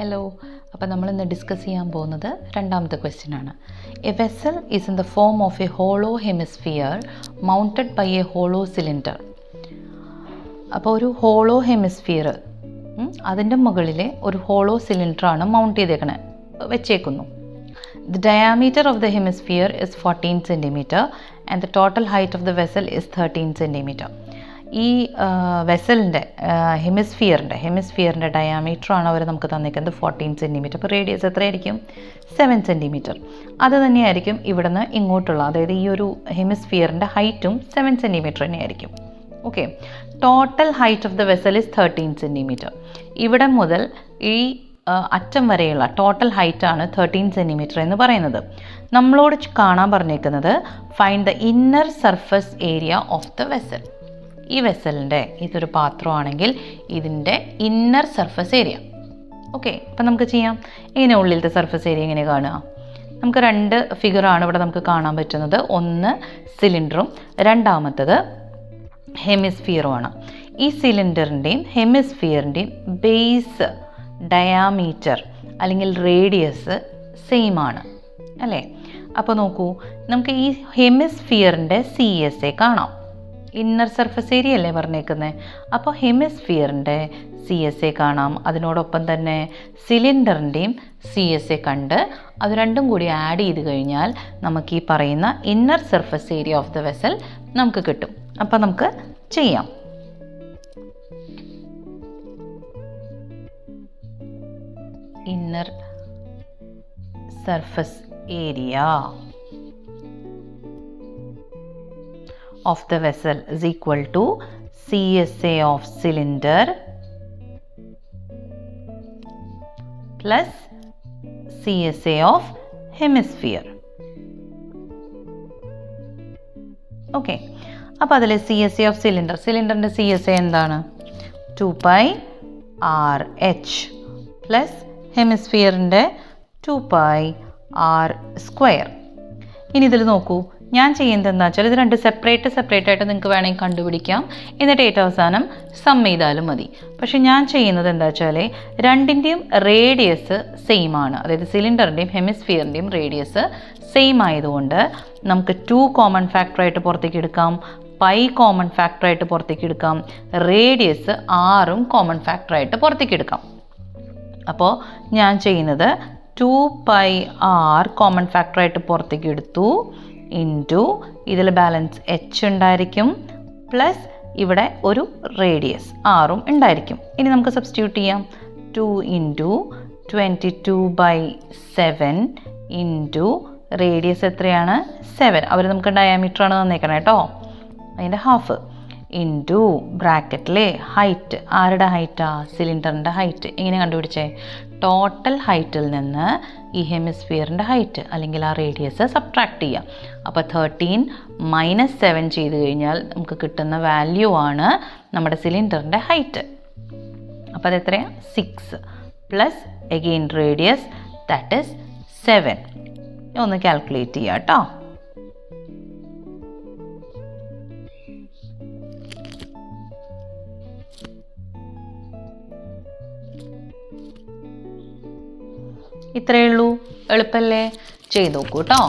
Hello, അപ്പോൾ നമ്മൾ ഇന്ന് ഡിസ്കസ് ചെയ്യാൻ പോകുന്നത് രണ്ടാമത്തെ ക്വസ്റ്റ്യൻ ആണ്. A vessel is in the form of a hollow hemisphere mounted by a hollow cylinder. അപ്പോൾ ഒരു ഹോളോ ഹെമിസ്ഫിയർ, അതിൻ്റെ മുകളിൽ ഒരു ഹോളോ സിലിണ്ടറാണ് മൗണ്ട് ചെയ്തേക്കണേ, വെച്ചേക്കുന്നു. The diameter of the hemisphere is 14 cm and the total height of the vessel is 13 cm. ഈ വെസലിൻ്റെ ഹെമിസ്ഫിയറിൻ്റെ ഡയാമീറ്ററാണ് അവർ നമുക്ക് തന്നിരിക്കുന്നത് 14 cm. അപ്പോൾ റേഡിയസ് എത്രയായിരിക്കും? 7 cm. അത് തന്നെയായിരിക്കും ഇവിടുന്ന് ഇങ്ങോട്ടുള്ള, അതായത് ഈ ഒരു ഹെമിസ്ഫിയറിൻ്റെ ഹൈറ്റും 7 cm തന്നെയായിരിക്കും. Okay, total height of the vessel is 13 cm. ഇവിടെ മുതൽ ഈ അറ്റം വരെയുള്ള ടോട്ടൽ ഹൈറ്റാണ് 13 cm എന്ന് പറയുന്നത്. നമ്മളോട് കാണാൻ പറഞ്ഞേക്കുന്നത് find the inner surface area of the vessel. ഈ വെസലിൻ്റെ ഇതൊരു പാത്രമാണെങ്കിൽ ഇതിൻ്റെ ഇന്നർ സർഫസ് ഏരിയ. ഓക്കെ, അപ്പം നമുക്ക് ചെയ്യാം. എങ്ങനെ ഉള്ളിലത്തെ സർഫസ് ഏരിയ എങ്ങനെ കാണുക? നമുക്ക് രണ്ട് ഫിഗറാണ് ഇവിടെ നമുക്ക് കാണാൻ പറ്റുന്നത്. ഒന്ന് സിലിണ്ടറും രണ്ടാമത്തത് ഹെമിസ്ഫിയറുമാണ്. ഈ സിലിണ്ടറിൻ്റെയും ഹെമിസ്ഫിയറിൻ്റെയും ബേസ് ഡയാമീറ്റർ അല്ലെങ്കിൽ റേഡിയസ് സെയിം ആണ് അല്ലേ? അപ്പോൾ നോക്കൂ, നമുക്ക് ഈ ഹെമിസ്ഫിയറിൻ്റെ CSA കാണാം. ഇന്നർ സർഫസ് ഏരിയ അല്ലേ പറഞ്ഞേക്കുന്നത്. അപ്പോൾ ഹെമിസ്ഫിയറിൻ്റെ CSA കാണാം, അതിനോടൊപ്പം തന്നെ സിലിണ്ടറിൻ്റെയും CSA കണ്ട് അത് രണ്ടും കൂടി ആഡ് ചെയ്ത് കഴിഞ്ഞാൽ നമുക്ക് ഈ പറയുന്ന inner surface area of the vessel നമുക്ക് കിട്ടും. അപ്പോൾ നമുക്ക് ചെയ്യാം. Inner surface area of the vessel is equal to CSA of cylinder plus CSA of hemisphere. Okay, അപ്പോൾ അതിൽ CSA of cylinder, സിലിണ്ടറിൻ്റെ CSA എന്താണ്? 2πRH plus ഹെമിസ്ഫിയറിൻ്റെ 2πr². ഇനി ഇതിൽ നോക്കൂ, ഞാൻ ചെയ്യുന്നത് എന്താ വെച്ചാൽ ഇത് രണ്ട് സെപ്പറേറ്റ് ആയിട്ട് നിങ്ങൾക്ക് വേണമെങ്കിൽ കണ്ടുപിടിക്കാം, എന്നിട്ട് ഏറ്റവും അവസാനം സം ചെയ്താലും മതി. പക്ഷെ ഞാൻ ചെയ്യുന്നത് എന്താ വെച്ചാൽ രണ്ടിൻ്റെയും റേഡിയസ് സെയിം ആണ്, അതായത് സിലിണ്ടറിൻ്റെയും ഹെമിസ്ഫിയറിൻ്റെയും റേഡിയസ് സെയിം ആയതുകൊണ്ട് നമുക്ക് 2 കോമൺ ഫാക്ടറായിട്ട് പുറത്തേക്ക് എടുക്കാം, പൈ കോമൺ ഫാക്ടറായിട്ട് പുറത്തേക്ക് എടുക്കാം, റേഡിയസ് 6ഉം കോമൺ ഫാക്ടറായിട്ട് പുറത്തേക്ക് എടുക്കാം. അപ്പോൾ ഞാൻ ചെയ്യുന്നത് 2πr കോമൺ ഫാക്ടറായിട്ട് പുറത്തേക്ക് എടുത്തു, ഇൻറ്റു ഇതിൽ ബാലൻസ് h ഉണ്ടായിരിക്കും, പ്ലസ് ഇവിടെ ഒരു റേഡിയസ് 6ഉം ഉണ്ടായിരിക്കും. ഇനി നമുക്ക് സബ്സ്റ്റിറ്റ്യൂട്ട് ചെയ്യാം. 2 ഇൻറ്റു 22/7 ഇൻറ്റു റേഡിയസ് എത്രയാണ്? 7. അവർ നമുക്ക് ഡയാമീറ്ററാണ് തന്നേക്കണം കേട്ടോ, അതിൻ്റെ ഹാഫ്, ഇൻറ്റു ബ്രാക്കറ്റിലെ ഹൈറ്റ്. ആരുടെ ഹൈറ്റാ? സിലിണ്ടറിൻ്റെ ഹൈറ്റ്. എങ്ങനെ കണ്ടുപിടിച്ചേ? ടോട്ടൽ ഹൈറ്റിൽ നിന്ന് ഈ ഹെമിസ്ഫിയറിൻ്റെ ഹൈറ്റ് അല്ലെങ്കിൽ ആ റേഡിയസ് സബ്ട്രാക്ട് ചെയ്യുക. അപ്പോൾ 13 - 7 ചെയ്ത് കഴിഞ്ഞാൽ നമുക്ക് കിട്ടുന്ന വാല്യൂ ആണ് നമ്മുടെ സിലിണ്ടറിൻ്റെ ഹൈറ്റ്. അപ്പോൾ അത് എത്രയാണ്? 6 plus again radius, that is 7. ഒന്ന് കാൽക്കുലേറ്റ് ചെയ്യുക കേട്ടോ. ഇത്രയേ ഉള്ളൂ, എളുപ്പമല്ലേ? ചെയ്ത് നോക്കൂ കേട്ടോ.